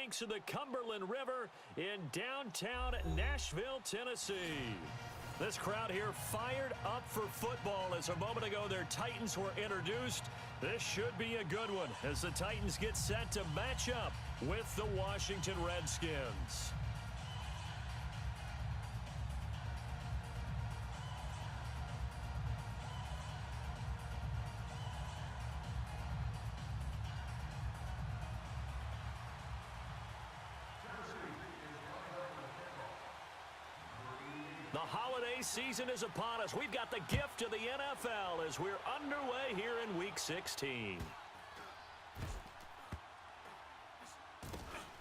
banks of the Cumberland River in downtown Nashville, Tennessee. This crowd here fired up for football as a moment ago their Titans were introduced. This should be a good one as the Titans get set to match up with the Washington Redskins. The holiday season is upon us. We've got the gift of the NFL as we're underway here in Week 16.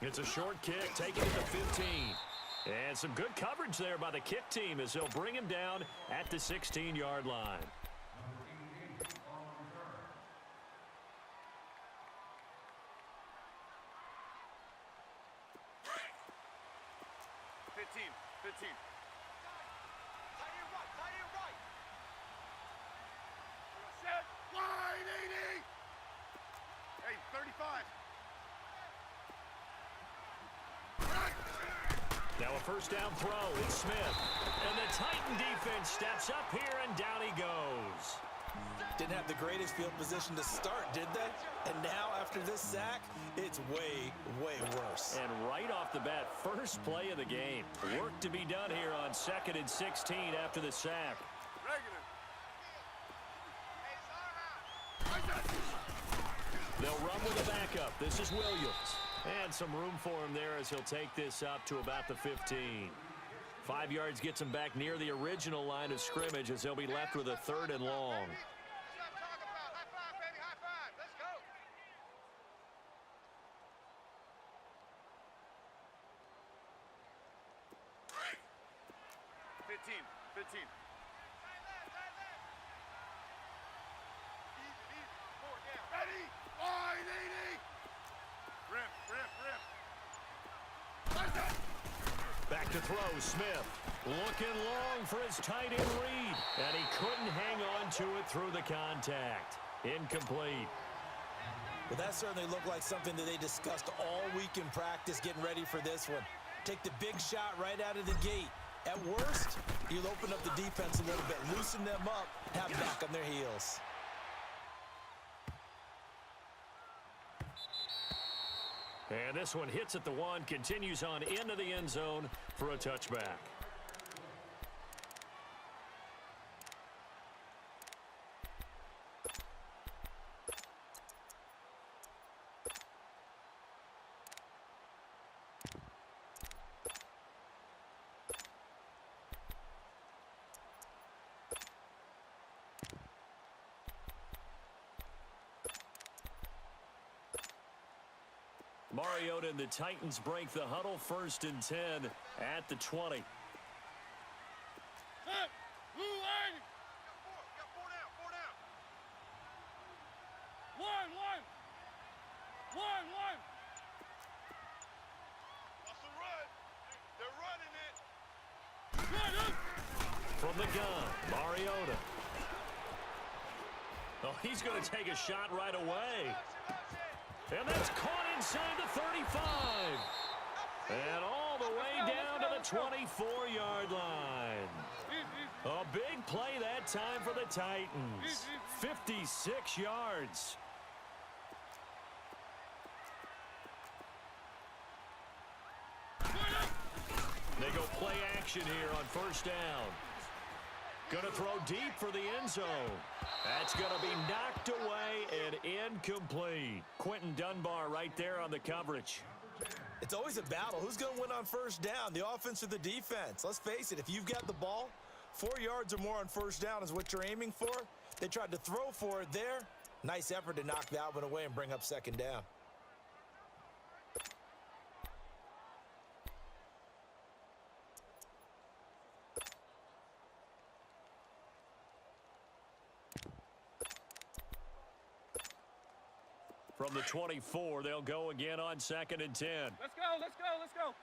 It's a short kick, taking it to 15. And some good coverage there by the kick team as they'll bring him down at the 16-yard line. Now a first down throw, it's Smith. And the Titan defense steps up here, and down he goes. Didn't have the greatest field position to start, did they? And now, after this sack, it's way, way worse. And right off the bat, first play of the game. Work to be done here on 2nd and 16 after the sack. They'll run with a backup. This is Williams. And some room for him there as he'll take this up to about the 15. 5 yards gets him back near the original line of scrimmage as they'll be left with a 3rd and long. Back to throw, Smith. Looking long for his tight end read. And he couldn't hang on to it through the contact. Incomplete. Well, that certainly looked like something that they discussed all week in practice getting ready for this one. Take the big shot right out of the gate. At worst, you'll open up the defense a little bit, loosen them up, have them back on their heels. And this one hits at the 1, continues on into the end zone for a touchback. Mariota and the Titans break the huddle, 1st and 10 at the 20. From the gun, Mariota. Oh, he's going to take a shot right away. And that's caught inside the 35. And all the way down to the 24-yard line. A big play that time for the Titans. 56 yards. They go play action here on 1st down. Gonna throw deep for the end zone. That's gonna be knocked away and incomplete. Quentin Dunbar right there on the coverage. It's always a battle. Who's gonna win on 1st down, the offense or the defense? Let's face it, if you've got the ball, 4 yards or more on 1st down is what you're aiming for. They tried to throw for it there. Nice effort to knock that one away and bring up 2nd down. From the 24, they'll go again on 2nd and 10. Let's go, let's go, let's go.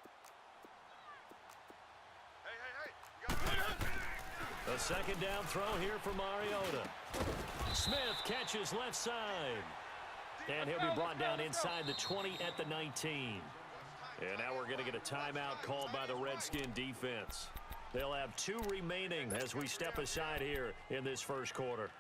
A 2nd down throw here for Mariota. Smith catches left side. And he'll be brought down inside the 20 at the 19. And now we're going to get a timeout called by the Redskin defense. They'll have 2 remaining as we step aside here in this first quarter.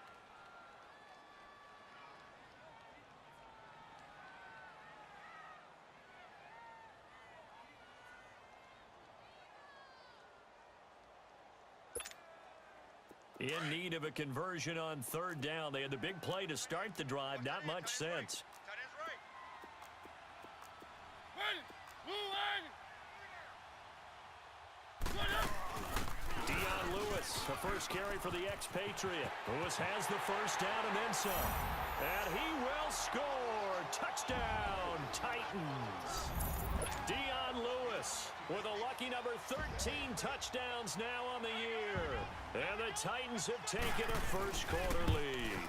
In need of a conversion on 3rd down. They had the big play to start the drive. Not much sense. The first carry for the expatriate. Lewis has the first down and then some. And he will score. Touchdown, Titans. Dion Lewis with a lucky number 13 touchdowns now on the year. And the Titans have taken a first quarter lead.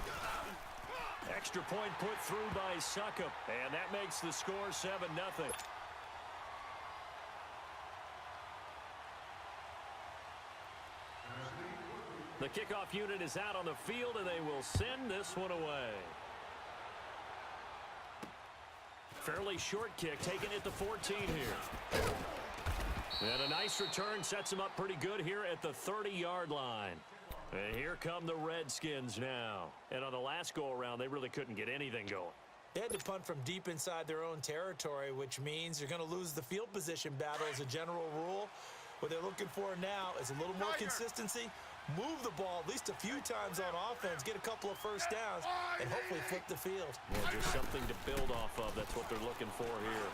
Extra point put through by Succop. And that makes the score 7-0. The kickoff unit is out on the field, and they will send this one away. Fairly short kick, taking it to 14 here. And a nice return sets them up pretty good here at the 30-yard line. And here come the Redskins now. And on the last go-around, they really couldn't get anything going. They had to punt from deep inside their own territory, which means you're going to lose the field position battle as a general rule. What they're looking for now is a little more consistency. Move the ball at least a few times on offense, get a couple of first downs, and hopefully flip the field. Yeah, just something to build off of. That's what they're looking for here.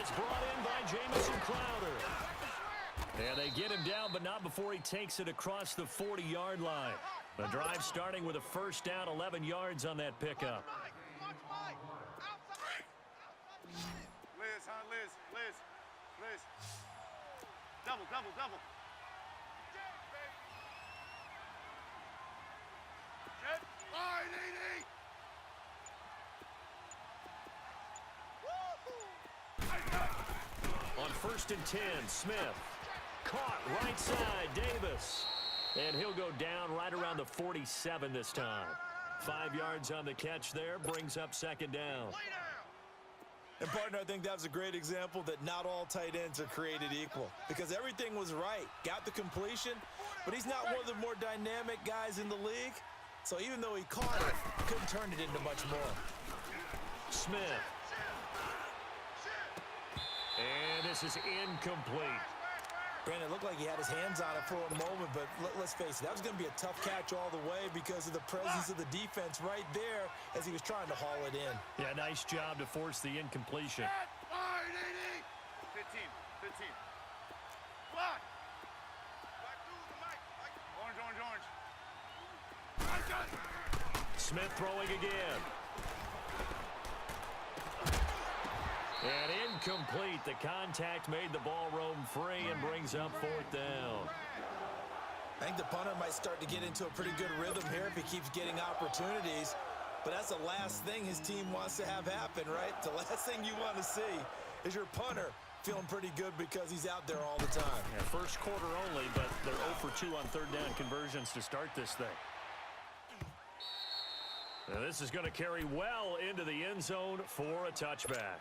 It's brought in by Jamison Crowder. And they get him down, but not before he takes it across the 40-yard line. The drive starting with a first down, 11 yards on that pickup. Liz. Double. On 1st and 10, Smith. Caught right side, Davis. And he'll go down right around the 47 this time. 5 yards on the catch there, brings up 2nd down. And, partner, I think that was a great example that not all tight ends are created equal, because everything was right. Got the completion, but he's not one of the more dynamic guys in the league. So even though he caught it, couldn't turn it into much more. Smith. And this is incomplete. Granted, it looked like he had his hands on it for a moment, but let's face it, that was going to be a tough catch all the way because of the presence of the defense right there as he was trying to haul it in. Yeah, nice job to force the incompletion. 15. Block. Orange. Smith throwing again. And incomplete. The contact made the ball roam free and brings up 4th down. I think the punter might start to get into a pretty good rhythm here if he keeps getting opportunities. But that's the last thing his team wants to have happen, right? The last thing you want to see is your punter feeling pretty good because he's out there all the time. Yeah, first quarter only, but they're 0 for 2 on 3rd down conversions to start this thing. Now this is going to carry well into the end zone for a touchback.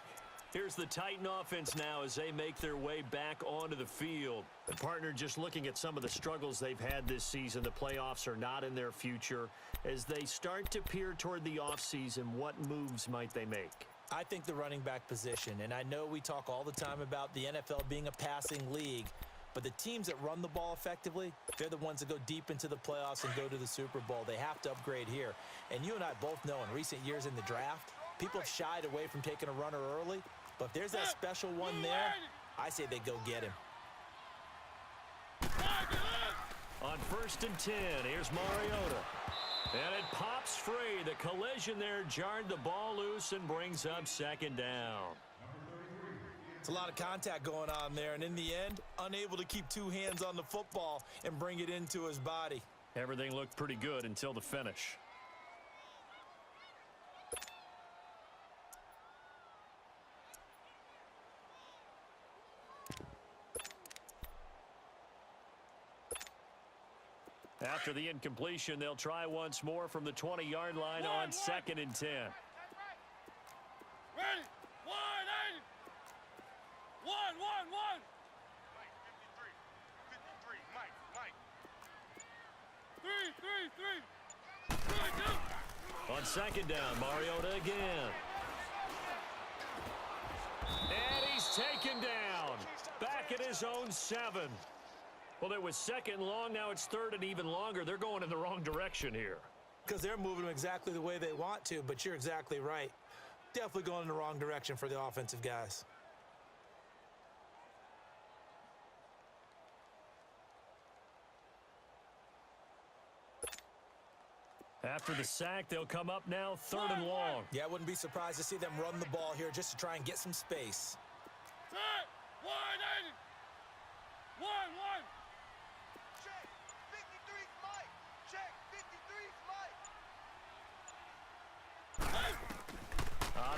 Here's the Titan offense now as they make their way back onto the field. The partner just looking at some of the struggles they've had this season. The playoffs are not in their future. As they start to peer toward the offseason, what moves might they make? I think the running back position, and I know we talk all the time about the NFL being a passing league, but the teams that run the ball effectively, they're the ones that go deep into the playoffs and go to the Super Bowl. They have to upgrade here. And you and I both know in recent years in the draft, people have shied away from taking a runner early. But if there's that special one there, I say they go get him. On 1st and 10, here's Mariota. And it pops free. The collision there jarred the ball loose and brings up 2nd down. It's a lot of contact going on there, and in the end, unable to keep 2 hands on the football and bring it into his body. Everything looked pretty good until the finish. After the incompletion, they'll try once more from the 20-yard line on 2nd and 10. On second down, Mariota again. And he's taken down. Back at his own 7. Well, it was second and long. Now it's third and even longer. They're going in the wrong direction here. Because they're moving them exactly the way they want to, but you're exactly right. Definitely going in the wrong direction for the offensive guys. After the sack, they'll come up now third and long. Yeah, I wouldn't be surprised to see them run the ball here just to try and get some space. Set. 180. 1-1. Check. 53's Mike. Check. 53's Mike.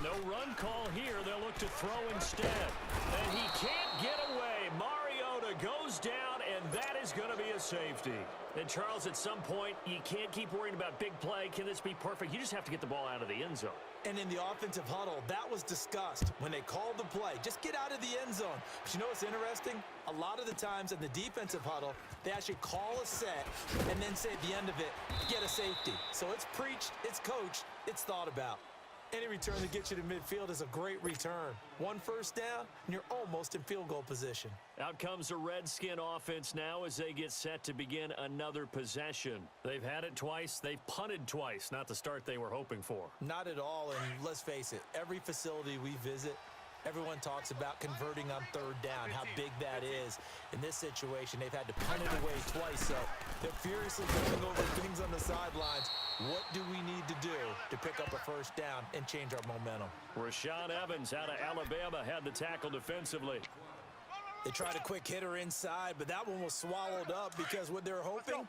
No run call here. They'll look to throw instead. And he can't get away. Mariota goes down, and that is going to be a safety. And, Charles, at some point, you can't keep worrying about big play. Can this be perfect? You just have to get the ball out of the end zone. And in the offensive huddle, that was discussed when they called the play. Just get out of the end zone. But you know what's interesting? A lot of the times in the defensive huddle, they actually call a set and then say at the end of it, get a safety. So it's preached, it's coached, it's thought about. Any return that gets you to midfield is a great return. One first down, and you're almost in field goal position. Out comes the Redskin offense now as they get set to begin another possession. They've had it twice. They've punted twice. Not the start they were hoping for. Not at all, and let's face it, every facility we visit, everyone talks about converting on third down, how big that is. In this situation, they've had to punt it away twice, so they're furiously going over things on the sidelines. What do we need to do to pick up a first down and change our momentum? Rashaan Evans out of Alabama had the tackle defensively. They tried a quick hitter inside, but that one was swallowed up because what they're hoping,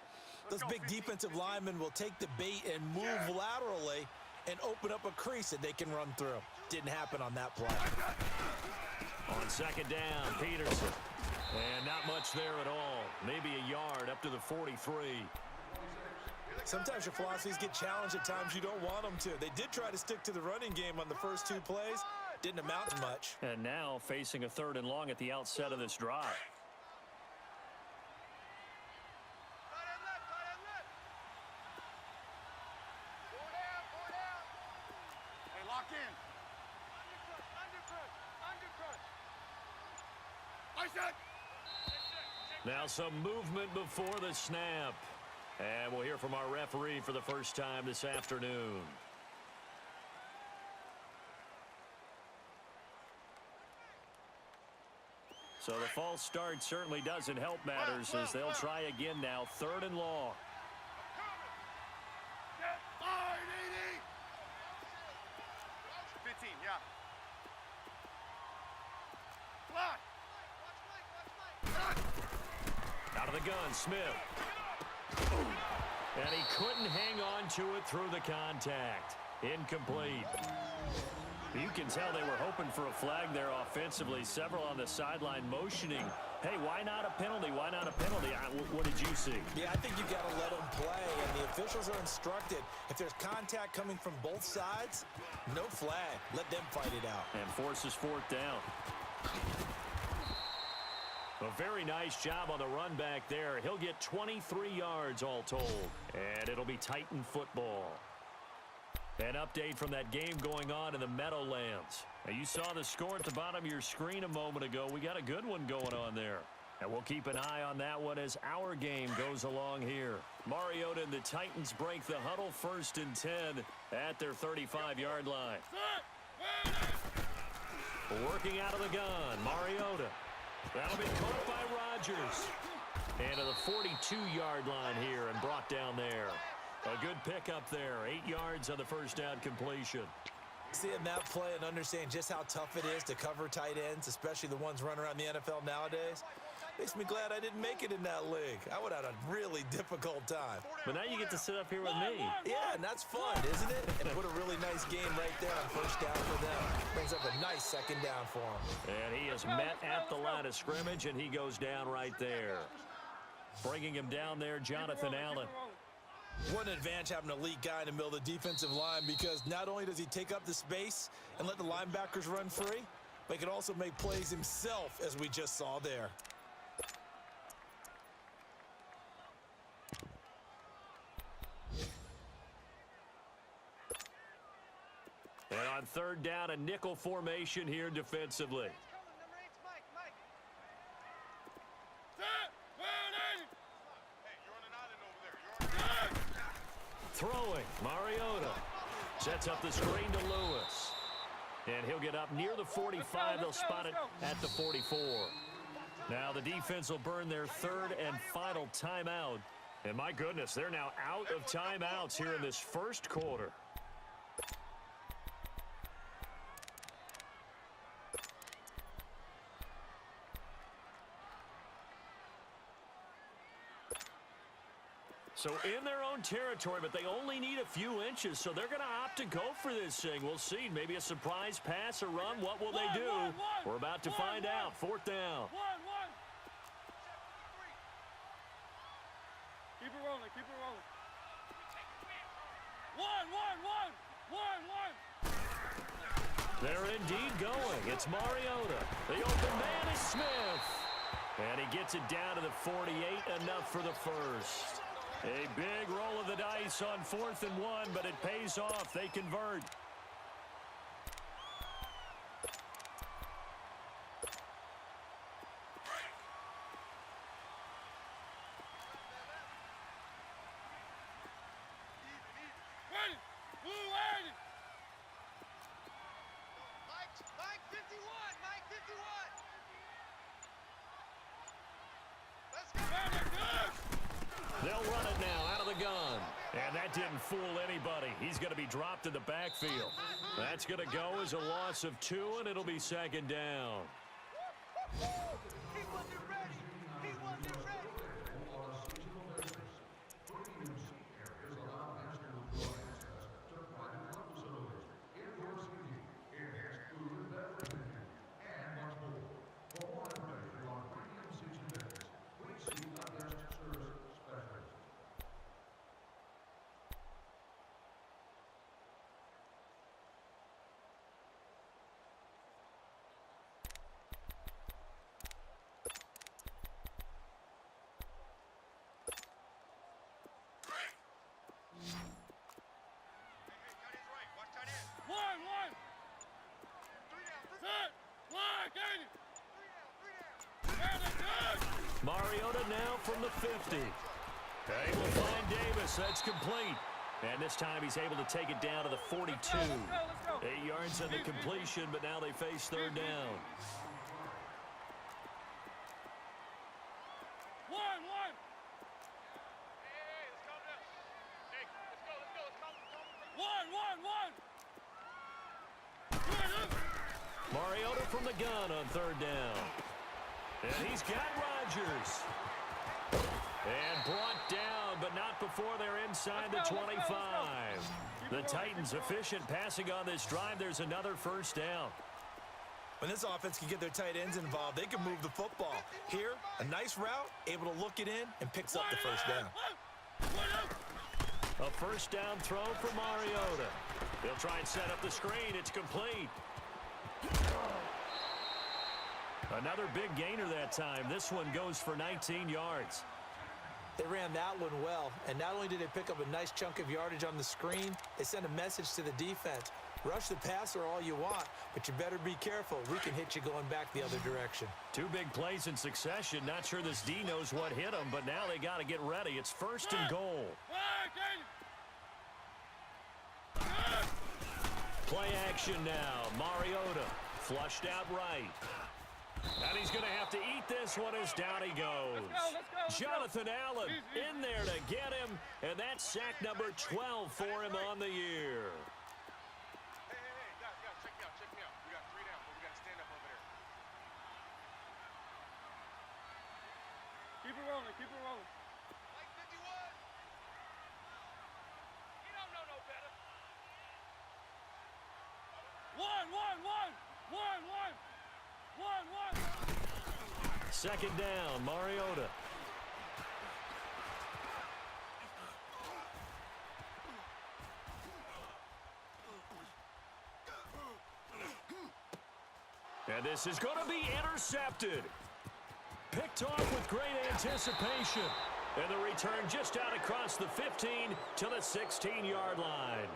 those big defensive linemen will take the bait and move laterally and open up a crease that they can run through. Didn't happen on that play. On second down, Peterson. And not much there at all. Maybe a yard up to the 43. Sometimes your philosophies get challenged at times you don't want them to. They did try to stick to the running game on the first 2 plays. Didn't amount to much. And now facing a third and long at the outset of this drive. Hey, lock in. Undercut. Now some movement before the snap. And we'll hear from our referee for the first time this afternoon. So the false start certainly doesn't help matters as they'll try again now, third and long. 15, yeah. Block. Out of the gun, Smith. And he couldn't hang on to it through the contact. Incomplete. You can tell they were hoping for a flag there offensively. Several on the sideline motioning. Hey, why not a penalty? Why not a penalty? What did you see? Yeah, I think you've got to let them play, and the officials are instructed. If there's contact coming from both sides, no flag. Let them fight it out. And forces fourth down. A very nice job on the run back there. He'll get 23 yards all told. And it'll be Titan football. An update from that game going on in the Meadowlands. Now, you saw the score at the bottom of your screen a moment ago. We got a good one going on there. And we'll keep an eye on that one as our game goes along here. Mariota and the Titans break the huddle, 1st and 10 at their 35-yard line. Working out of the gun, Mariota. That'll be caught by Rodgers. And to the 42-yard line here and brought down there. A good pickup there. 8 yards on the first down completion. Seeing that play and understanding just how tough it is to cover tight ends, especially the ones running around the NFL nowadays, makes me glad I didn't make it in that league. I would have had a really difficult time. But now you get to sit up here with me. Yeah, and that's fun, isn't it? And put a really nice game right there on first down for them. Brings up a nice second down for him. And he is met at the line of scrimmage, and he goes down right there. Bringing him down there, Jonathan Allen. What an advantage having an elite guy in the middle of the defensive line, because not only does he take up the space and let the linebackers run free, but he can also make plays himself, as we just saw there. third down, a nickel formation here defensively. Throwing, Mariota sets up the screen to Lewis. And he'll get up near the 45. They'll spot it at the 44. Now the defense will burn their third and final timeout. And my goodness, they're now out of timeouts here in this first quarter. So in their own territory, but they only need a few inches, so they're going to opt to go for this thing. We'll see. Maybe a surprise pass or run. What will they do? We're about to find out. Fourth down. Keep it rolling, keep it rolling. One. They're indeed going. It's Mariota. The open man is Smith. And he gets it down to the 48, enough for the first. A big roll of the dice on 4th and 1, but it pays off. They convert. Mike 51, Mike 51. Let's go. They'll run it now out of the gun. And that didn't fool anybody. He's going to be dropped in the backfield. That's going to go as a loss of 2, and it'll be second down. He wasn't ready. He wasn't ready. Mariota now from the 50. Able to find Davis. That's complete. And this time he's able to take it down to the 42. 8 yards on the completion, but now they face third down. One. Hey, let's calm down. Hey, let's go. One. Mariota from the gun on third down. And he's got Rodgers. And brought down, but not before they're inside the 25. The Titans efficient passing on this drive. There's another first down. When this offense can get their tight ends involved, they can move the football. Here, a nice route, able to look it in, and picks up the first down. A first down throw for Mariota. He'll try and set up the screen. It's complete. Another big gainer that time. This one goes for 19 yards. They ran that one well, and not only did they pick up a nice chunk of yardage on the screen, they sent a message to the defense. Rush the passer all you want, but you better be careful. We can hit you going back the other direction. 2 big plays in succession. Not sure this D knows what hit him, but now they got to get ready. It's first and goal. Play action now. Mariota flushed out right. And he's going to have to eat this one as down he goes. Let's go. Jonathan Allen in there to get him, and that's sack number 12 for him on the year. Hey, guys, check me out. We got 3 down, but we got to stand up over there. Keep it rolling. Mike 51. You don't know no better. One. Second down, Mariota. And this is going to be intercepted. Picked off with great anticipation. And the return just out across the 15 to the 16-yard line.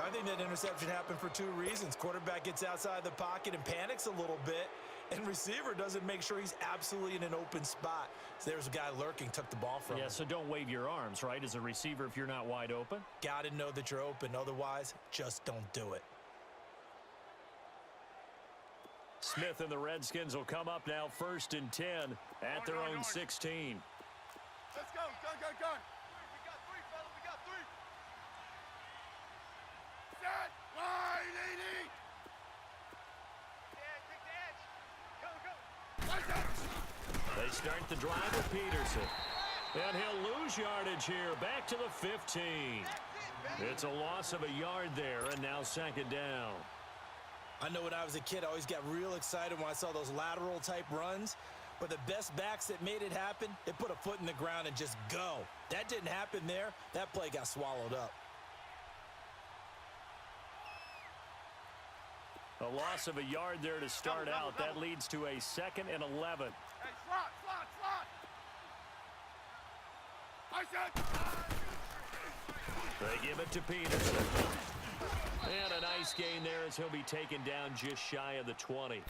I think that interception happened for two reasons. Quarterback gets outside the pocket and panics a little bit, and receiver doesn't make sure he's absolutely in an open spot. So there's a guy lurking, took the ball from him. Yeah, so don't wave your arms, right, as a receiver if you're not wide open. Got to know that you're open. Otherwise, just don't do it. Smith and the Redskins will come up now 1st and 10 at their own 16. Let's go. Gun. We got three, fellas. We got three. Set. Wide, 80. Yeah, take the edge. Go. They start the drive with Peterson. And he'll lose yardage here. Back to the 15. It's a loss of a yard there, and now 2nd down. I know when I was a kid, I always got real excited when I saw those lateral-type runs. But the best backs that made it happen, they put a foot in the ground and just go. That didn't happen there. That play got swallowed up. A loss of a yard there to start out. That leads to a 2nd and 11. Hey, slot. I said. They give it to Peterson. And a nice gain there as he'll be taken down just shy of the 20.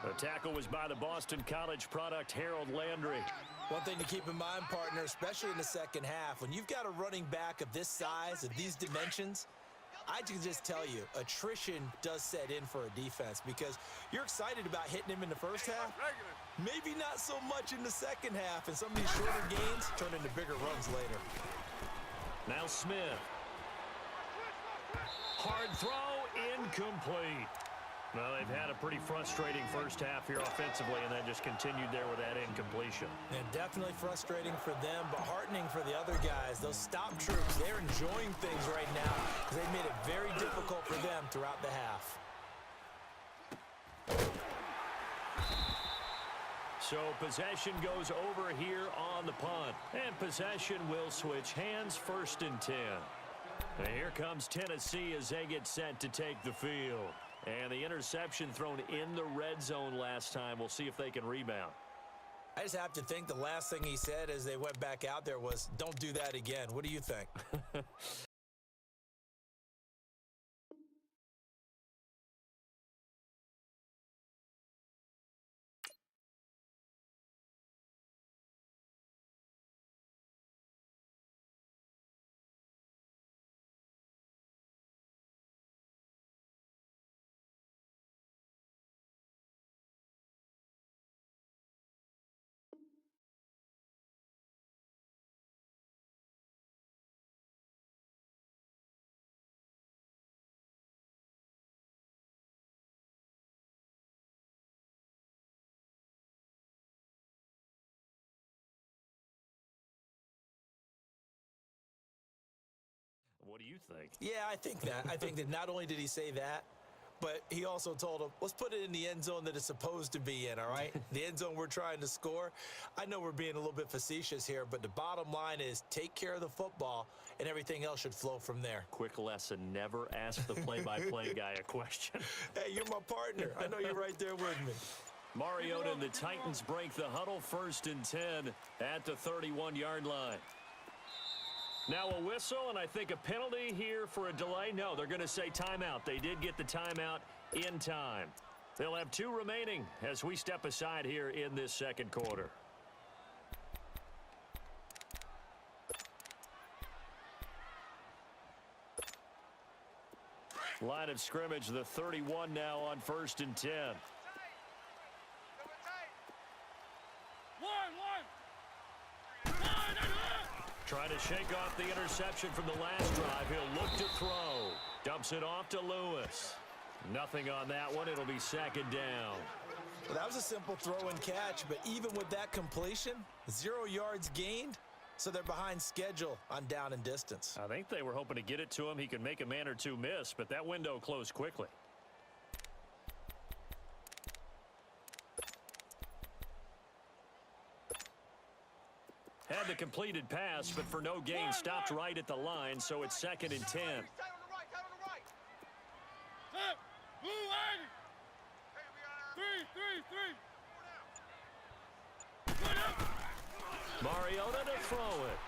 The tackle was by the Boston College product, Harold Landry. One thing to keep in mind, partner, especially in the second half, when you've got a running back of this size, of these dimensions, I can just tell you, attrition does set in for a defense because you're excited about hitting him in the first half. Maybe not so much in the second half, and some of these shorter gains turn into bigger runs later. Now Smith. Hard throw, incomplete. Well, they've had a pretty frustrating first half here offensively, and that just continued there with that incompletion. And definitely frustrating for them, but heartening for the other guys. Those stop troops, they're enjoying things right now because they made it very difficult for them throughout the half. So possession goes over here on the punt. And possession will switch hands, 1st and 10. And here comes Tennessee as they get set to take the field. And the interception thrown in the red zone last time. We'll see if they can rebound. I just have to think the last thing he said as they went back out there was, don't do that again. What do you think? What do you think? Yeah, I think that. I think that not only did he say that, but he also told him, let's put it in the end zone that it's supposed to be in, all right? The end zone we're trying to score. I know we're being a little bit facetious here, but the bottom line is take care of the football, and everything else should flow from there. Quick lesson, never ask the play-by-play guy a question. Hey, you're my partner. I know you're right there with me. Mariota and the Titans break the huddle, 1st and 10 at the 31-yard line. Now a whistle, and I think a penalty here for a delay. No, they're going to say timeout. They did get the timeout in time. They'll have 2 remaining as we step aside here in this 2nd quarter. Line of scrimmage, the 31 now on 1st and 10. Trying to shake off the interception from the last drive. He'll look to throw. Dumps it off to Lewis. Nothing on that one. It'll be 2nd down. Well, that was a simple throw and catch, but even with that completion, 0 yards gained, so they're behind schedule on down and distance. I think they were hoping to get it to him. He could make a man or two miss, but that window closed quickly. Had the completed pass, but for no gain, stopped right at the line, so it's 2nd and 10. Mariota to throw it.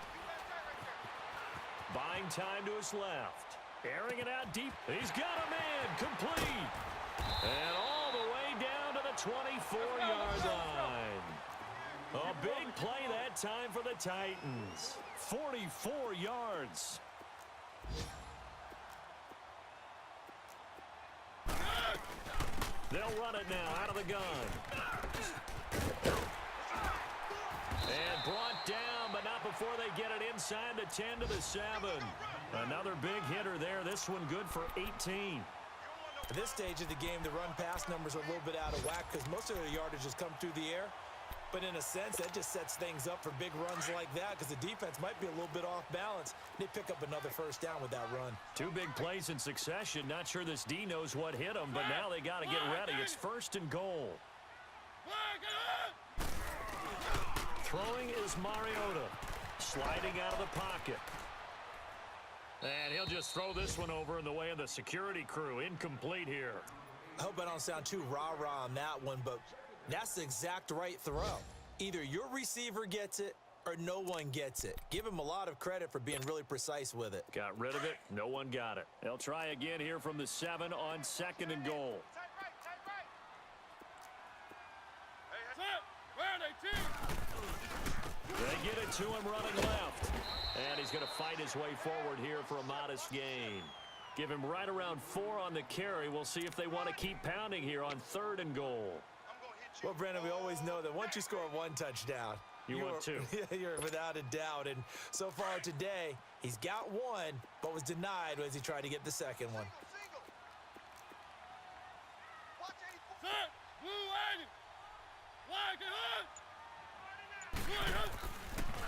Buying time to his left. Airing it out deep. He's got a man. Complete. And all the way down to the 24-yard line. A big play that time for the Titans. 44 yards. They'll run it now out of the gun. And brought down, but not before they get it inside the 10 to the 7. Another big hitter there. This one good for 18. At this stage of the game, the run-pass numbers are a little bit out of whack because most of their yardage has come through the air. But in a sense, that just sets things up for big runs like that because the defense might be a little bit off balance. They pick up another first down with that run. Two big plays in succession. Not sure this D knows what hit them, but now they got to get ready. It's 1st and goal. Throwing is Mariota. Sliding out of the pocket. And he'll just throw this one over in the way of the security crew. Incomplete here. I hope I don't sound too rah-rah on that one, but that's the exact right throw. Either your receiver gets it or no one gets it. Give him a lot of credit for being really precise with it. Got rid of it. No one got it. They'll try again here from the 7 on 2nd and goal. They get it to him running left. And he's going to fight his way forward here for a modest gain. Give him right around 4 on the carry. We'll see if they want to keep pounding here on 3rd and goal. Well, Brandon, we always know that once you score 1 touchdown, you want 2. You're without a doubt. And so far today, he's got 1, but was denied as he tried to get the 2nd one.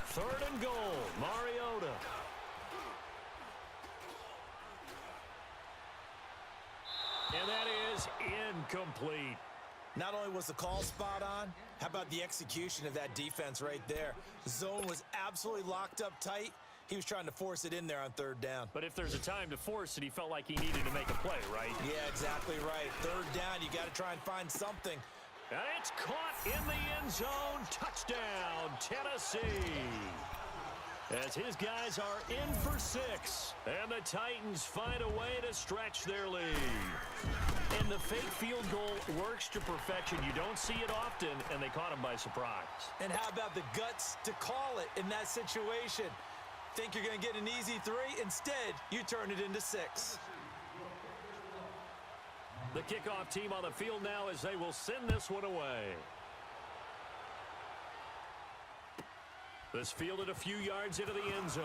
Third and goal, Mariota. And that is incomplete. Not only was the call spot on, how about the execution of that defense right there? The zone was absolutely locked up tight. He was trying to force it in there on 3rd down. But if there's a time to force it, he felt like he needed to make a play, right? Yeah, exactly right. 3rd down, you got to try and find something. And it's caught in the end zone. Touchdown, Tennessee. As his guys are in for 6. And the Titans find a way to stretch their lead. And the fake field goal works to perfection. You don't see it often, and they caught him by surprise. And how about the guts to call it in that situation? Think you're going to get an easy 3? Instead, you turn it into 6. The kickoff team on the field now as they will send this one away. This fielded a few yards into the end zone.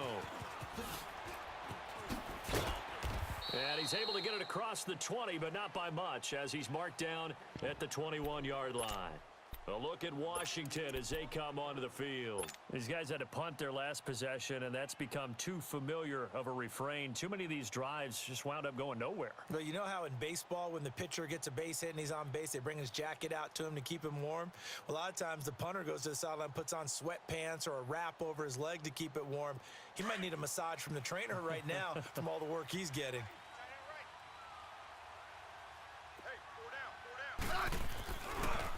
And he's able to get it across the 20, but not by much, as he's marked down at the 21-yard line. A look at Washington as they come onto the field. These guys had to punt their last possession, and that's become too familiar of a refrain. Too many of these drives just wound up going nowhere. But you know how in baseball, when the pitcher gets a base hit and he's on base, they bring his jacket out to him to keep him warm? Well, a lot of times the punter goes to the sideline, puts on sweatpants or a wrap over his leg to keep it warm. He might need a massage from the trainer right now from all the work he's getting.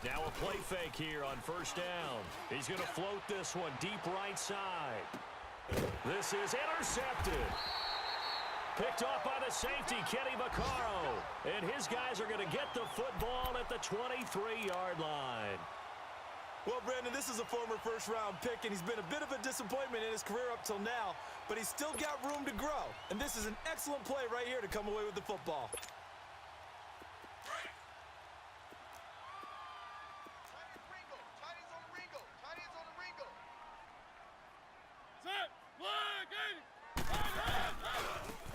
Now a play fake here on 1st down. He's going to float this one deep right side. This is intercepted. Picked off by the safety, Kenny Vaccaro. And his guys are going to get the football at the 23-yard line. Well, Brandon, this is a former first-round pick, and he's been a bit of a disappointment in his career up till now, but he's still got room to grow. And this is an excellent play right here to come away with the football.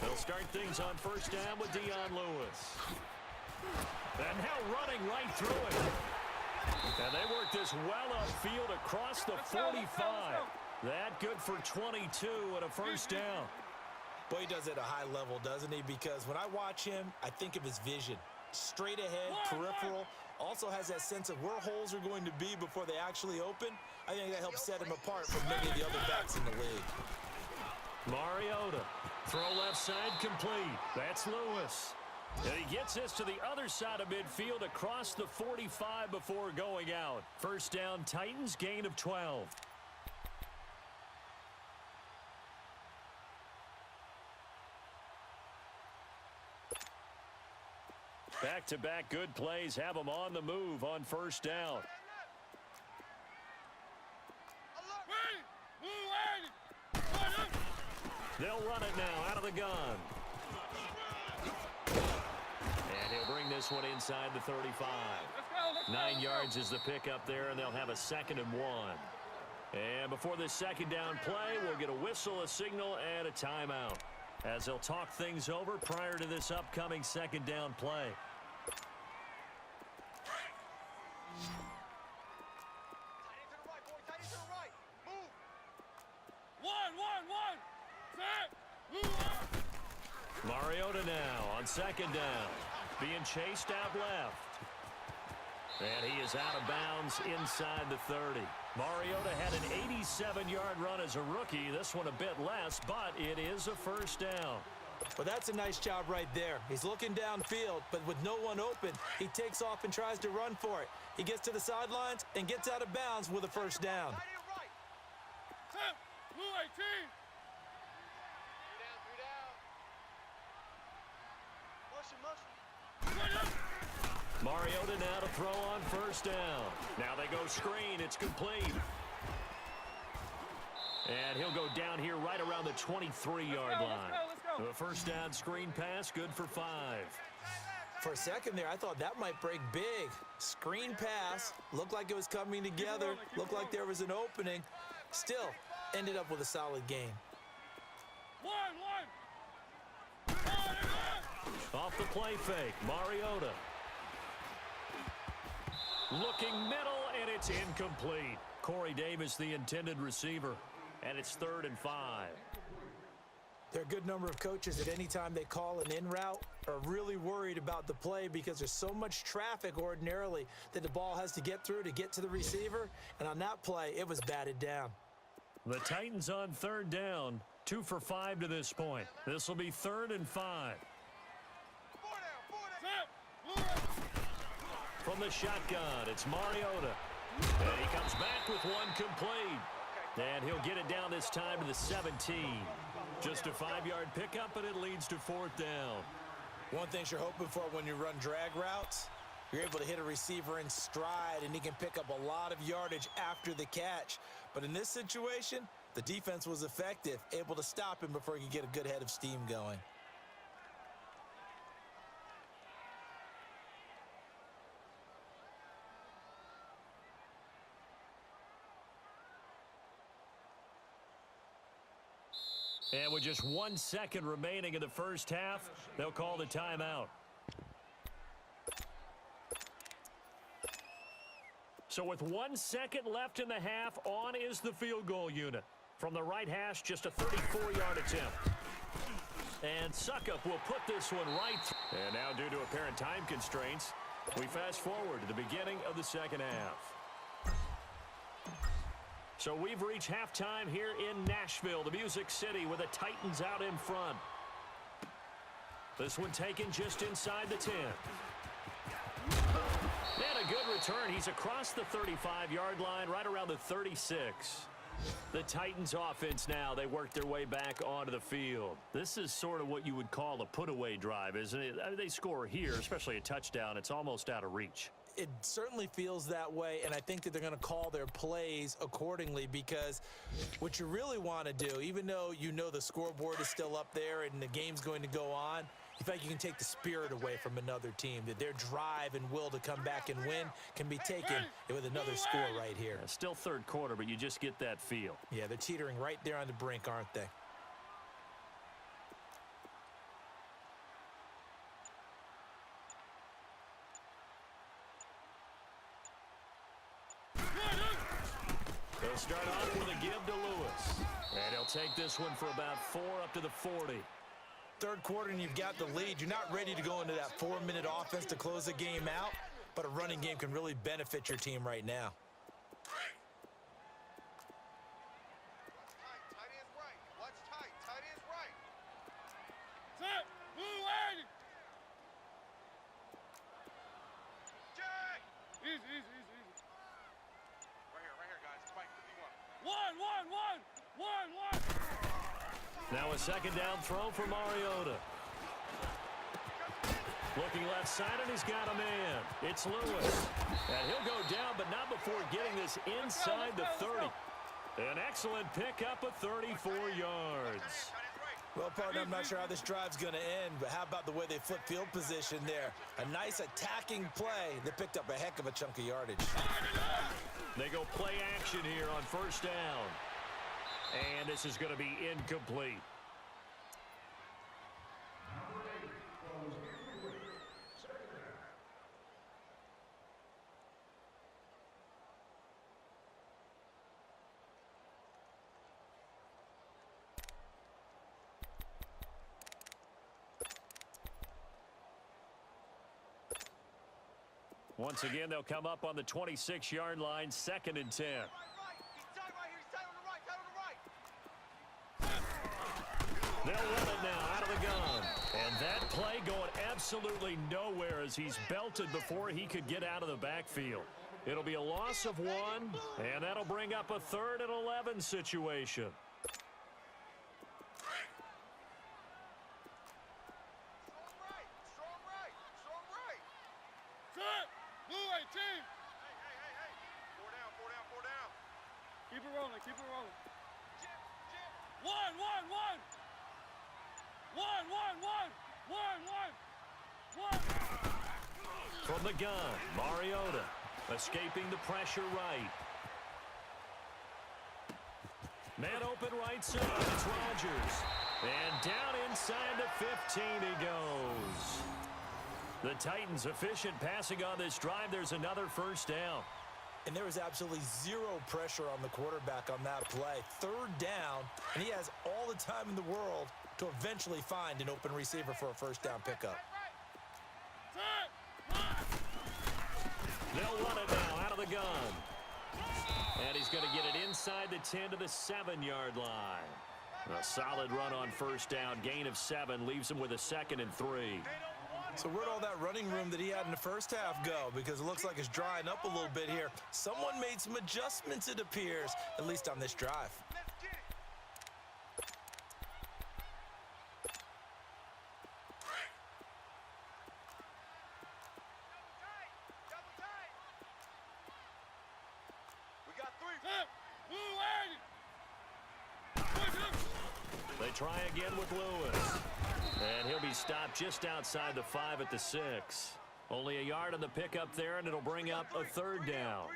They'll start things on 1st down with Dion Lewis. And now running right through it. And they work this well upfield across the 45. That good for 22 and a 1st down. Boy, he does it at a high level, doesn't he? Because when I watch him, I think of his vision. Straight ahead, peripheral. Also has that sense of where holes are going to be before they actually open. I think that helps set him apart from many of the other backs in the league. Mariota. Throw left side complete. That's Lewis. And he gets this to the other side of midfield across the 45 before going out. 1st down, Titans, gain of 12. Back-to-back good plays have them on the move on first down. They'll run it now out of the gun. And he'll bring this one inside the 35. 9 yards is the pickup there, and they'll have a 2nd and 1. And before this second down play, we'll get a whistle, a signal, and a timeout, as they'll talk things over prior to this upcoming second down play. Mariota now on second down, being chased out left. And he is out of bounds inside the 30. Mariota had an 87-yard run as a rookie. This one a bit less, but it is a first down. Well, that's a nice job right there. He's looking downfield, but with no one open, he takes off and tries to run for it. He gets to the sidelines and gets out of bounds with a first down. Mariota now to throw on first down. Now they go screen. It's complete. And he'll go down here right around the 23-yard line. The first down screen pass, good for 5. For a second there, I thought that might break big. Screen pass, looked like it was coming together, looked like there was an opening. Still, ended up with a solid game. Off the play fake, Mariota. Looking middle, and it's incomplete. Corey Davis, the intended receiver, and it's 3rd and 5. There are a good number of coaches at any time they call an in route are really worried about the play because there's so much traffic ordinarily that the ball has to get through to get to the receiver. And on that play, it was batted down. The Titans on 3rd down, 2 for 5 to this point. This will be 3rd and 5. From the shotgun, it's Mariota. And he comes back with one complete. And he'll get it down this time to the 17. Just a 5-yard pickup, and it leads to 4th down. One thing you're hoping for when you run drag routes, you're able to hit a receiver in stride, and he can pick up a lot of yardage after the catch. But in this situation, the defense was effective, able to stop him before he could get a good head of steam going. And with just 1 second remaining in the first half, they'll call the timeout. So with 1 second left in the half, on is the field goal unit. From the right hash, just a 34-yard attempt. And Suckup will put this one right through. And now, due to apparent time constraints, we fast forward to the beginning of the second half. So we've reached halftime here in Nashville, the Music City, with the Titans out in front. This one taken just inside the 10. And a good return. He's across the 35-yard line, right around the 36. The Titans offense now, they work their way back onto the field. This is sort of what you would call a put-away drive, isn't it? I mean, they score here, especially a touchdown. It's almost out of reach. It certainly feels that way, and I think that they're going to call their plays accordingly, because what you really want to do, even though you know the scoreboard is still up there and the game's going to go on, you feel like you can take the spirit away from another team, that their drive and will to come back and win can be taken with another score right here. Yeah, still third quarter, but you just get that feel. Yeah, they're teetering right there on the brink, aren't they? They'll start off with a give to Lewis. And he'll take this one for about 4 up to the 40. Third quarter and you've got the lead. You're not ready to go into that 4-minute offense to close the game out, but a running game can really benefit your team right now. Tight end's right. Watch tight. Tight end's right. Jack! Easy. Right here, guys. Spike, what do you want? One. Now a second down throw for Mariota. Looking left side, and he's got a man. It's Lewis. And he'll go down, but not before getting this inside the 30. An excellent pickup of 34 yards. Well, partner, I'm not sure how this drive's going to end, but how about the way they flip field position there? A nice attacking play that picked up a heck of a chunk of yardage. They go play action here on first down. And this is going to be incomplete. Once again, they'll come up on the 26-yard line, 2nd and 10. They'll run it now out of the gun. And that play going absolutely nowhere as he's belted before he could get out of the backfield. It'll be a loss of 1, and that'll bring up a 3rd and 11 situation. Keep it rolling, keep it rolling. One. From the gun, Mariota escaping the pressure right. Man open right side, it's Rodgers. And down inside the 15 he goes. The Titans efficient passing on this drive. There's another first down. And there was absolutely zero pressure on the quarterback on that play. 3rd down, and he has all the time in the world to eventually find an open receiver for a first down pickup. They'll run it now out of the gun. And he's going to get it inside the 10 to the 7-yard line. A solid run on first down. Gain of 7 leaves him with a 2nd and 3. So where'd all that running room that he had in the first half go? Because it looks like it's drying up a little bit here. Someone made some adjustments, it appears, at least on this drive. We got 3. They try again with Lewis. And he'll be stopped just outside the 5 at the 6. Only a yard on the pickup there, and it'll bring up a 3rd down.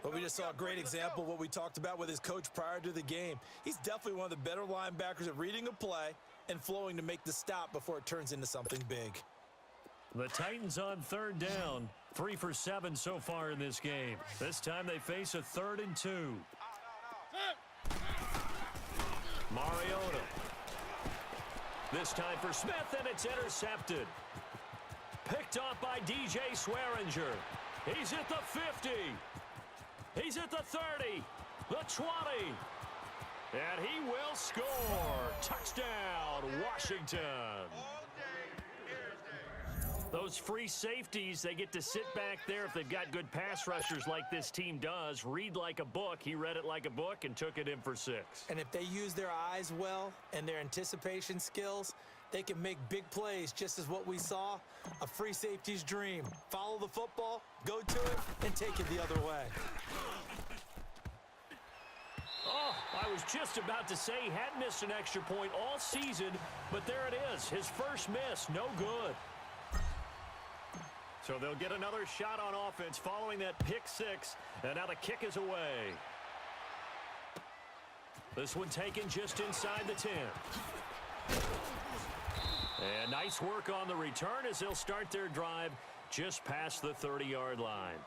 But we just saw a great example of what we talked about with his coach prior to the game. He's definitely one of the better linebackers at reading a play and flowing to make the stop before it turns into something big. The Titans on 3rd down. 3 for 7 so far in this game. This time they face a 3rd and 2. Mariota. This time for Smith, and it's intercepted. Picked off by DJ Swearinger. He's at the 50. He's at the 30. The 20. And he will score. Touchdown, Washington. Those free safeties, they get to sit back there if they've got good pass rushers like this team does. Read like a book. He read it like a book and took it in for 6. And if they use their eyes well and their anticipation skills, they can make big plays, just as what we saw, a free safety's dream. Follow the football, go to it, and take it the other way. Oh, I was just about to say he hadn't missed an extra point all season, but there it is. His first miss, no good. So they'll get another shot on offense following that pick 6, and now the kick is away. This one taken just inside the 10. And nice work on the return as they'll start their drive just past the 30-yard line.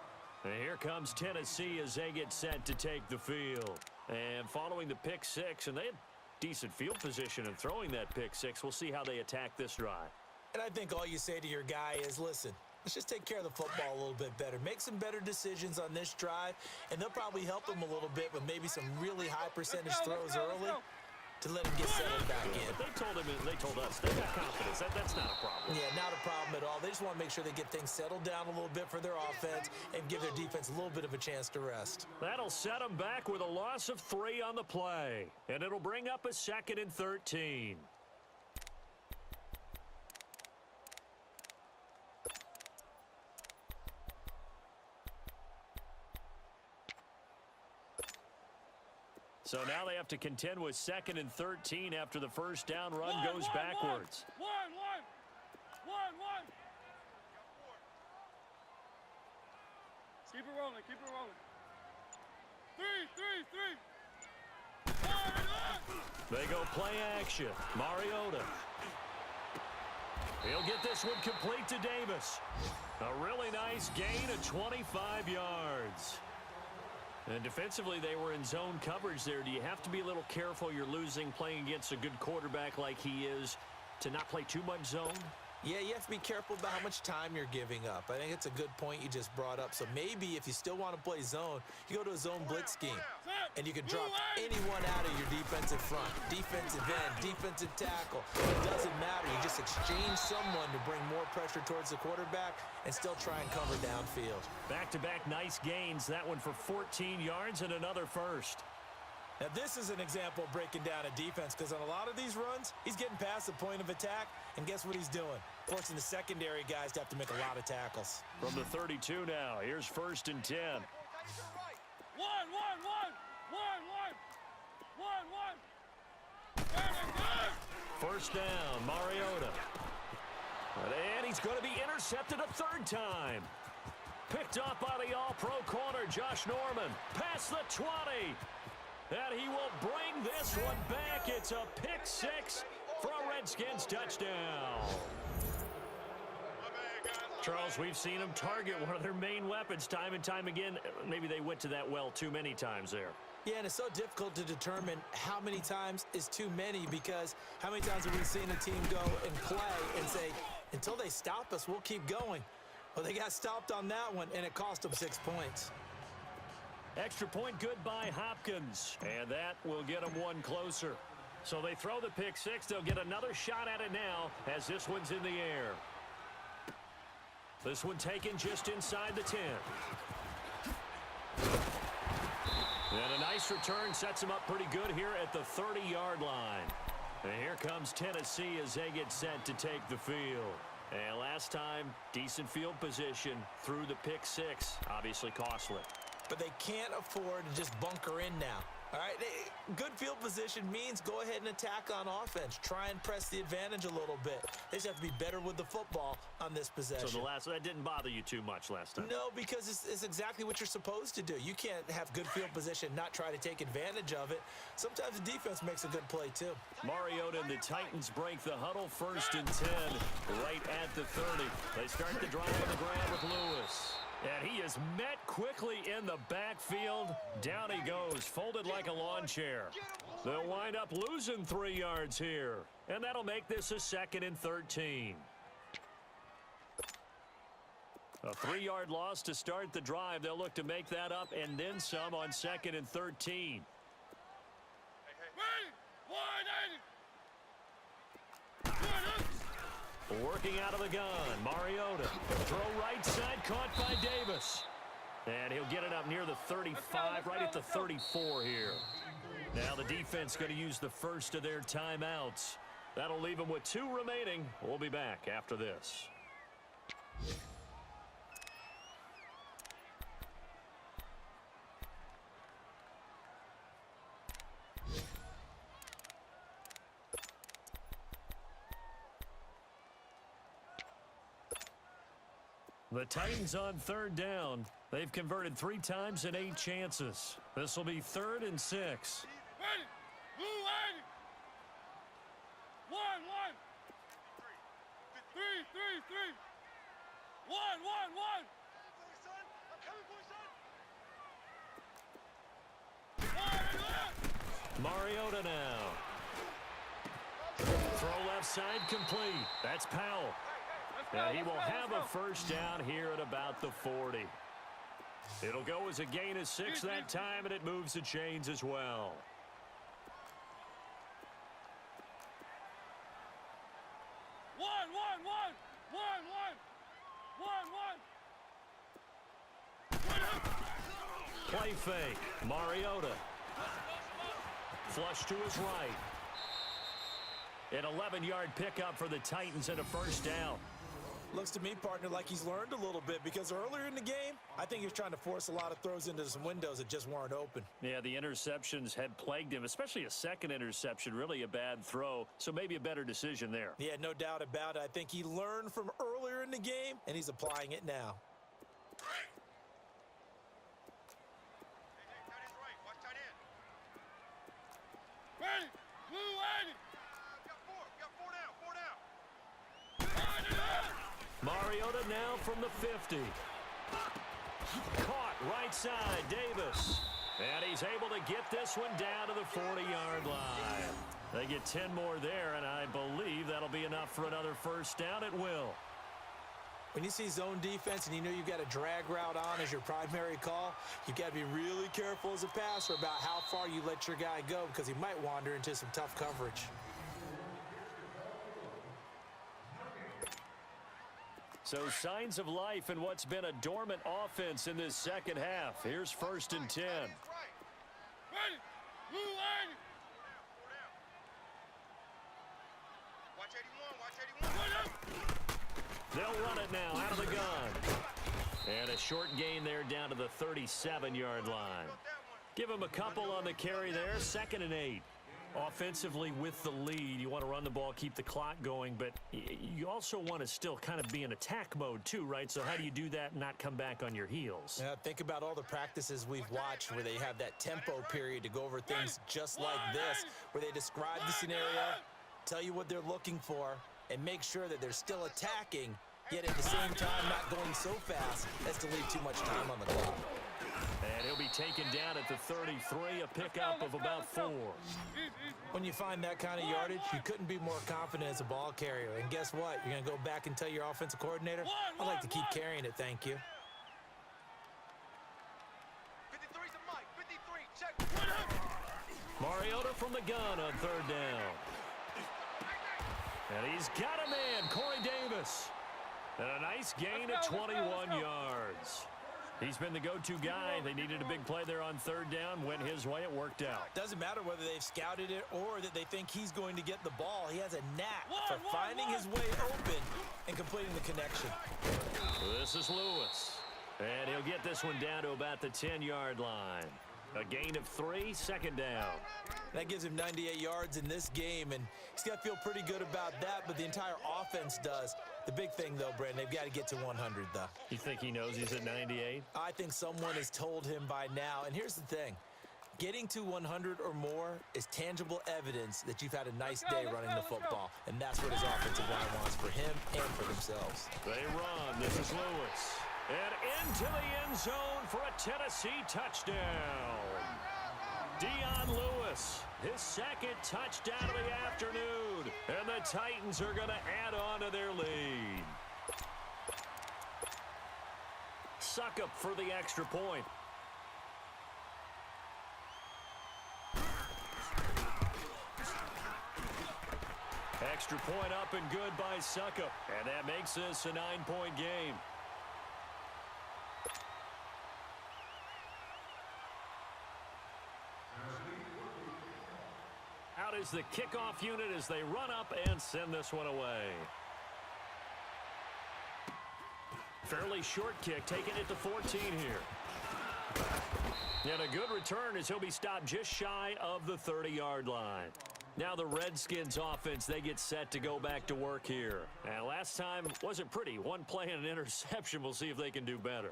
And here comes Tennessee as they get set to take the field. And following the pick 6, and they had decent field position in throwing that pick 6. We'll see how they attack this drive. And I think all you say to your guy is, listen, let's just take care of the football a little bit better. Make some better decisions on this drive, and they'll probably help him a little bit with maybe some really high percentage throws early to let him get settled back in. They told us they got confidence. That's not a problem. Yeah, not a problem at all. They just want to make sure they get things settled down a little bit for their offense and give their defense a little bit of a chance to rest. That'll set them back with a loss of 3 on the play, and it'll bring up a 2nd and 13. So now they have to contend with 2nd and 13 after the first down run goes backwards. One. Keep it rolling. Three. They go play action. Mariota. He'll get this one complete to Davis. A really nice gain of 25 yards. And defensively, they were in zone coverage there. Do you have to be a little careful? You're losing playing against a good quarterback like he is to not play too much zone? Yeah, you have to be careful about how much time you're giving up. I think it's a good point you just brought up. So maybe if you still want to play zone, you go to a zone blitz scheme. And you can drop anyone out of your defensive front. Defensive end, defensive tackle. It doesn't matter. You just exchange someone to bring more pressure towards the quarterback and still try and cover downfield. Back-to-back nice gains. That one for 14 yards and another first. Now, this is an example of breaking down a defense because on a lot of these runs, he's getting past the point of attack, and guess what he's doing? Forcing the secondary guys to have to make a lot of tackles. From the 32 now, here's 1st and 10. One. First down, Mariota. And he's going to be intercepted a 3rd time. Picked off by the all-pro corner, Josh Norman. Past the 20. And he will bring this one back. It's a pick 6 for a Redskins touchdown. Charles, we've seen them target one of their main weapons time and time again. Maybe they went to that well too many times there. Yeah, and it's so difficult to determine how many times is too many because how many times have we seen a team go and play and say, until they stop us, we'll keep going. Well, they got stopped on that one, and it cost them 6 points. Extra point good by Hopkins, and that will get them one closer. So they throw the pick 6. They'll get another shot at it now as this one's in the air. This one taken just inside the 10. And a nice return sets them up pretty good here at the 30-yard line. And here comes Tennessee as they get set to take the field. And last time, decent field position through the pick 6. Obviously costly. But they can't afford to just bunker in now. All right, good field position means go ahead and attack on offense. Try and press the advantage a little bit. They just have to be better with the football on this possession. So that didn't bother you too much last time? No, because it's exactly what you're supposed to do. You can't have good field position, not try to take advantage of it. Sometimes the defense makes a good play, too. Mariota and the Titans break the huddle 1st and 10 right at the 30. They start the drive on the ground with Lewis. And he is met quickly in the backfield. Down he goes, folded like a lawn chair. They'll wind up losing 3 yards here. And that'll make this a 2nd and 13. A 3-yard loss to start the drive. They'll look to make that up and then some on 2nd and 13. Working out of the gun, Mariota. Throw right side, caught by Davis. And he'll get it up near the 35, right at the 34 here. Now the defense going to use the first of their timeouts. That'll leave them with 2 remaining. We'll be back after this. The Titans on 3rd down. They've converted 3 times in 8 chances. This will be 3rd and 6. Ready. Blue 80. 1. 3. 1. Mariota now. Throw left side complete. That's Powell. And he will have a first down here at about the 40. It'll go as a gain of 6 that time, and it moves the chains as well. Play fake. Mariota. Flush to his right. An 11-yard pickup for the Titans and a first down. Looks to me, partner, like he's learned a little bit because earlier in the game, I think he was trying to force a lot of throws into some windows that just weren't open. Yeah, the interceptions had plagued him, especially a second interception, really a bad throw, so maybe a better decision there. Yeah, no doubt about it. I think he learned from earlier in the game, and he's applying it now. Ready? Blue ready. Got four down. Mariota now from the 50. Caught right side, Davis. And he's able to get this one down to the 40-yard line. They get 10 more there, and I believe that'll be enough for another first down. It will. When you see zone defense and you know you've got a drag route on as your primary call, you've got to be really careful as a passer about how far you let your guy go because he might wander into some tough coverage. So signs of life in what's been a dormant offense in this second half. Here's 1st and 10. Ready? Blue ready. Watch 81. They'll run it now out of the gun. And a short gain there down to the 37-yard line. Give him a couple on the carry there. 2nd and 8. Offensively with the lead, you want to run the ball, keep the clock going, but you also want to still kind of be in attack mode too, right? So how do you do that and not come back on your heels? Yeah, think about all the practices we've watched where they have that tempo period to go over things just like this, where they describe the scenario, tell you what they're looking for, and make sure that they're still attacking, yet at the same time not going so fast as to leave too much time on the clock. And he'll be taken down at the 33, a pickup of about 4. When you find that kind of yardage, you couldn't be more confident as a ball carrier. And guess what? You're going to go back and tell your offensive coordinator, I'd like to keep carrying it, thank you. 53's a Mike. 53. Check. Mariota from the gun on 3rd down. And he's got a man, Corey Davis. And a nice gain of 21 yards. He's been the go-to guy. They needed a big play there on 3rd down. Went his way. It worked out. Doesn't matter whether they've scouted it or that they think he's going to get the ball. He has a knack for finding his way open and completing the connection. This is Lewis. And he'll get this one down to about the 10-yard line. A gain of 3, 2nd down. That gives him 98 yards in this game, and he's got to feel pretty good about that, but the entire offense does. The big thing, though, Brandon, they've got to get to 100, though. You think he knows he's at 98? I think someone has told him by now, and here's the thing. Getting to 100 or more is tangible evidence that you've had a nice day running the football, and that's what his offensive line wants for him and for themselves. They run. This is Lewis. And into the end zone for a Tennessee touchdown. Dion Lewis, his 2nd touchdown of the afternoon. And the Titans are going to add on to their lead. Suckup for the extra point. Extra point up and good by Suckup. And that makes this a 9-point game. Out is the kickoff unit as they run up and send this one away. Fairly short kick, taking it to 14 here. And a good return as he'll be stopped just shy of the 30-yard line. Now the Redskins offense, they get set to go back to work here. And last time wasn't pretty. One play and an interception. We'll see if they can do better.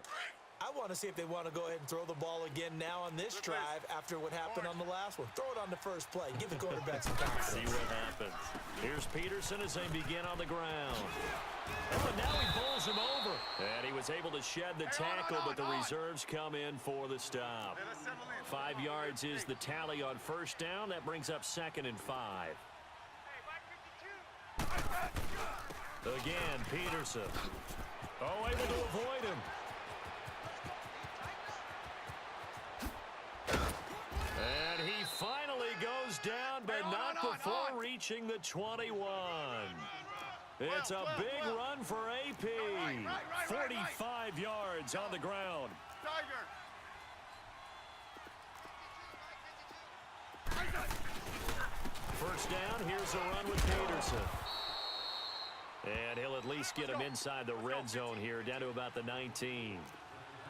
I want to see if they want to go ahead and throw the ball again now on this drive after what happened on the last one. Throw it on the first play. Give the quarterback some confidence. See what happens. Here's Peterson as they begin on the ground. Oh, and now he bowls him over. And he was able to shed the tackle, but the reserves come in for the stop. 5 yards is the tally on 1st down. That brings up 2nd and 5. Again, Peterson. Oh, able to avoid him. And he finally goes down, but not before reaching the 21. It's a big run for AP. 45 yards on the ground. First down, here's a run with Peterson. And he'll at least get him inside the red zone here, down to about the 19.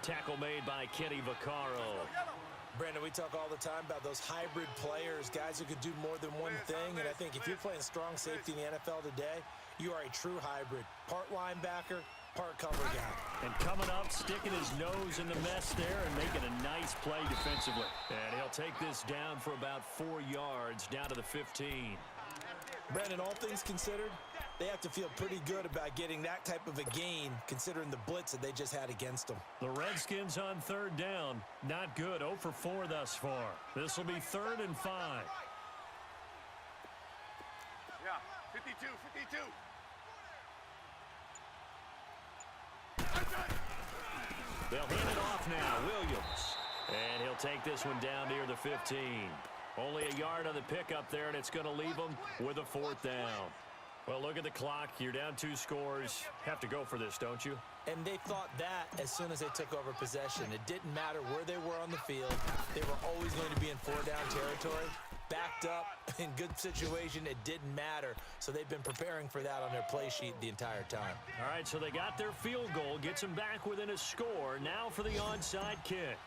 Tackle made by Kenny Vaccaro. Brandon, we talk all the time about those hybrid players, guys who could do more than one thing. And I think if you're playing strong safety in the NFL today, you are a true hybrid. Part linebacker, part cover guy. And coming up, sticking his nose in the mess there and making a nice play defensively. And he'll take this down for about 4 yards, down to the 15. Brandon, all things considered, they have to feel pretty good about getting that type of a gain, considering the blitz that they just had against them. The Redskins on third down. Not good. 0 for 4 thus far. This will be 3rd and 5. Yeah, 52, 52. They'll hand it off now. Williams. And he'll take this one down near the 15. Only a yard on the pickup there, and it's going to leave them with a 4th down. Well, look at the clock. You're down 2 scores. Have to go for this, don't you? And they thought that as soon as they took over possession. It didn't matter where they were on the field. They were always going to be in 4-down territory. Backed up, in good situation, it didn't matter. So they've been preparing for that on their play sheet the entire time. All right, so they got their field goal. Gets them back within a score. Now for the onside kick.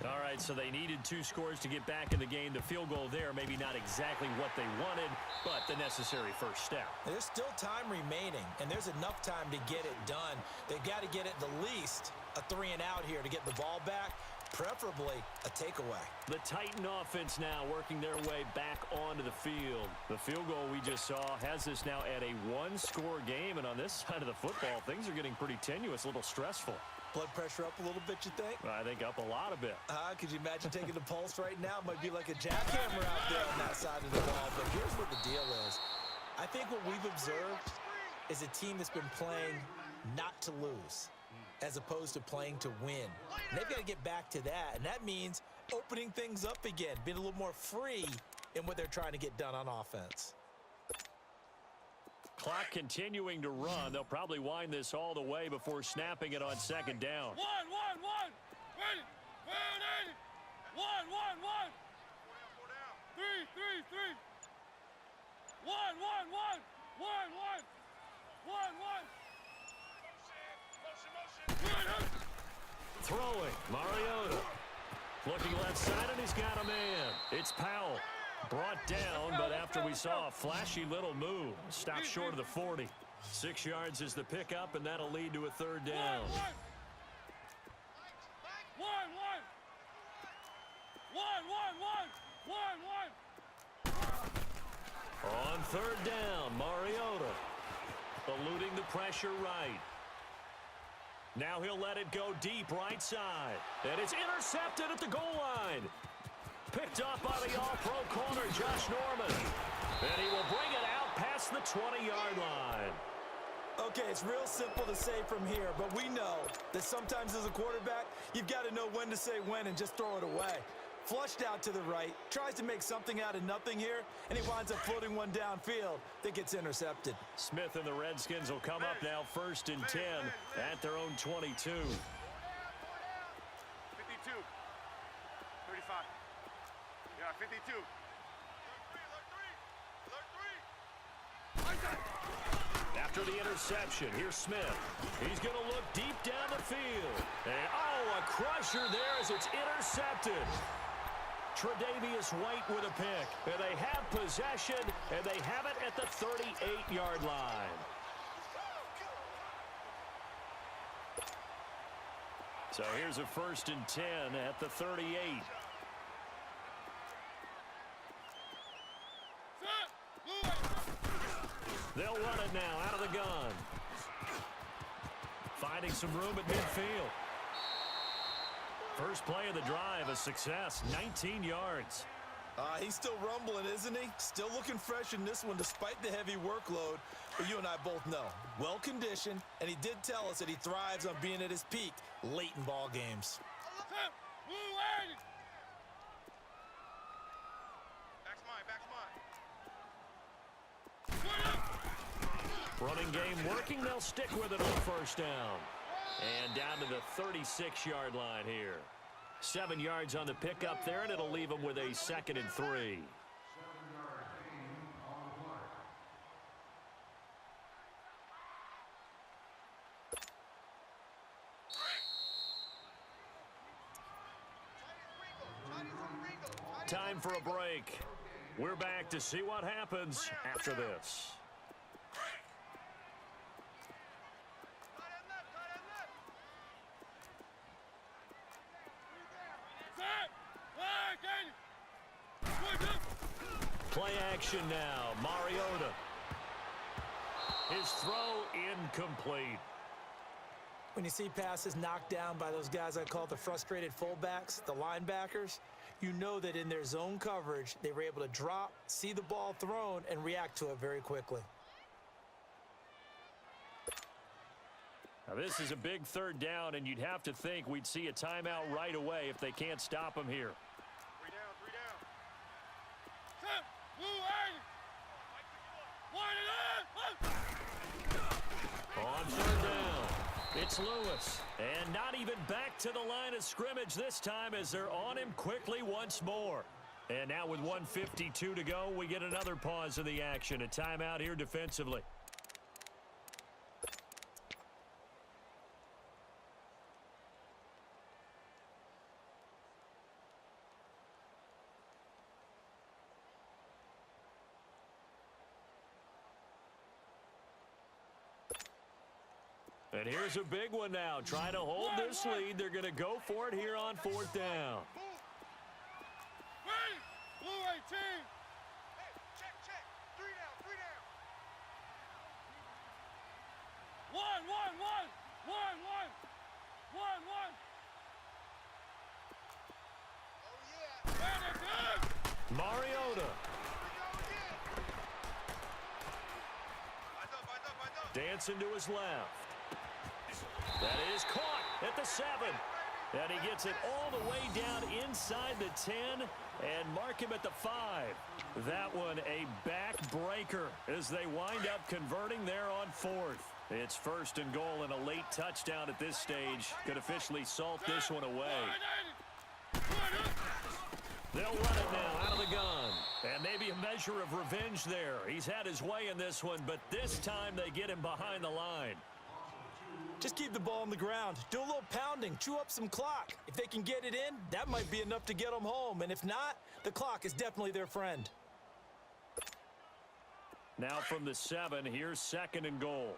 All right, so they needed 2 scores to get back in the game. The field goal there, maybe not exactly what they wanted, but the necessary first step. There's still time remaining, and there's enough time to get it done. They've got to get at the least a 3-and-out here to get the ball back, preferably a takeaway. The Titan offense now working their way back onto the field. The field goal we just saw has us now at a 1-score game, and on this side of the football, things are getting pretty tenuous, a little stressful. Blood pressure up a little bit, you think? I think up a lot a bit. Could you imagine taking the pulse right now? It might be like a jackhammer out there on that side of the ball. But here's what the deal is. I think what we've observed is a team that's been playing not to lose as opposed to playing to win. And they've got to get back to that. And that means opening things up again, being a little more free in what they're trying to get done on offense. Clock continuing to run. They'll probably wind this all the way before snapping it on 2nd down. 1, 1, 1. Ready. Ready. 1, 1, 1. 3, 3, 3. 1, 1, 1. 1, 1. 1, 1. Motion. Throwing. Mariota. Looking left side, and he's got a man. It's Powell. Brought down, but after we saw a flashy little move, stopped short of the 40. 6 yards is the pickup, and that'll lead to a 3rd down. 1, 1. 1, 1, 1. 1, 1. On 3rd down, Mariota eluding the pressure right. Now he'll let it go deep right side. And it's intercepted at the goal line. Picked up by the all-pro corner, Josh Norman. And he will bring it out past the 20-yard line. Okay, it's real simple to say from here, but we know that sometimes as a quarterback, you've got to know when to say when and just throw it away. Flushed out to the right, tries to make something out of nothing here, and he winds up floating one downfield that gets intercepted. Smith and the Redskins will come up now 1st and 10 at their own 22. 52. 35. Yeah, 52. After the interception, here's Smith. He's going to look deep down the field. And, a crusher there as it's intercepted. Tre'Davious White with a pick. And they have possession, and they have it at the 38-yard line. So here's a 1st and 10 at the 38. They'll run it now out of the gun. Finding some room at midfield. First play of the drive, a success, 19 yards. He's still rumbling, isn't he? Still looking fresh in this one despite the heavy workload. But you and I both know, well-conditioned, and he did tell us that he thrives on being at his peak late in ball games. Running game working. They'll stick with it on 1st down. And down to the 36-yard line here. 7 yards on the pickup there, and it'll leave them with a 2nd and 3. time for a break. We're back to see what happens after this. Play action now. Mariota. His throw incomplete. When you see passes knocked down by those guys I call the frustrated fullbacks, the linebackers, you know that in their zone coverage, they were able to drop, see the ball thrown, and react to it very quickly. Now this is a big third down, and you'd have to think we'd see a timeout right away if they can't stop him here. 3 down, 3 down. On third down, it's Lewis. And not even back to the line of scrimmage this time as they're on him quickly once more. And now with 1:52 to go, we get another pause of the action. A timeout here defensively. And here's a big one now. Trying to hold this lead. They're going to go for it here on fourth down. Blue 18. Hey, check. 3 down, 3 down. 1. Oh, yeah. Mariota. Dancing to his left. That is caught at the 7. And he gets it all the way down inside the 10 and mark him at the 5. That one a backbreaker as they wind up converting there on fourth. It's first and goal and a late touchdown at this stage could officially salt this one away. They'll run it now out of the gun. And maybe a measure of revenge there. He's had his way in this one, but this time they get him behind the line. Just keep the ball on the ground. Do a little pounding. Chew up some clock. If they can get it in, that might be enough to get them home. And if not, the clock is definitely their friend. Now from the 7, here's second and goal.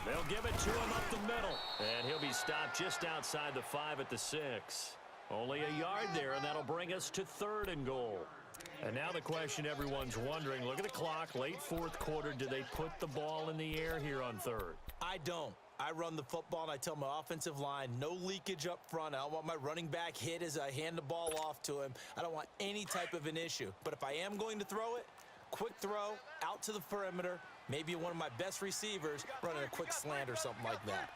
They'll give it to him up the middle. And he'll be stopped just outside the 5 at the 6. Only a yard there, and that'll bring us to third and goal. And now the question everyone's wondering, look at the clock, late fourth quarter, do they put the ball in the air here on third? I don't. I run the football, and I tell my offensive line, no leakage up front. I don't want my running back hit as I hand the ball off to him. I don't want any type of an issue. But if I am going to throw it, quick throw, out to the perimeter, maybe one of my best receivers running a quick slant or something like that.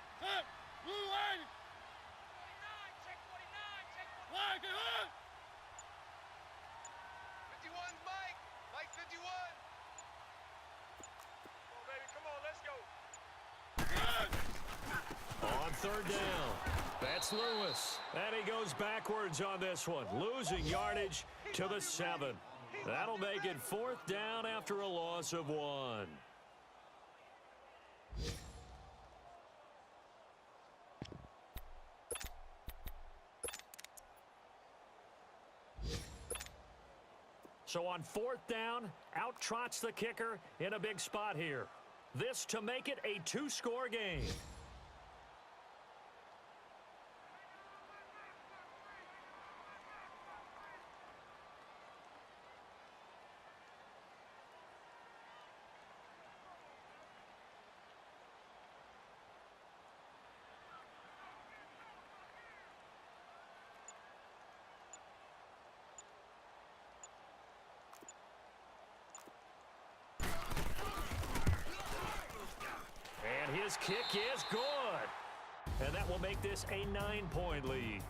On third down, that's Lewis. And he goes backwards on this one, losing yardage to the 7. That'll make it fourth down after a loss of 1. So on fourth down, out trots the kicker in a big spot here. This to make it a 2-score game. His kick is good. And that will make this a 9-point lead.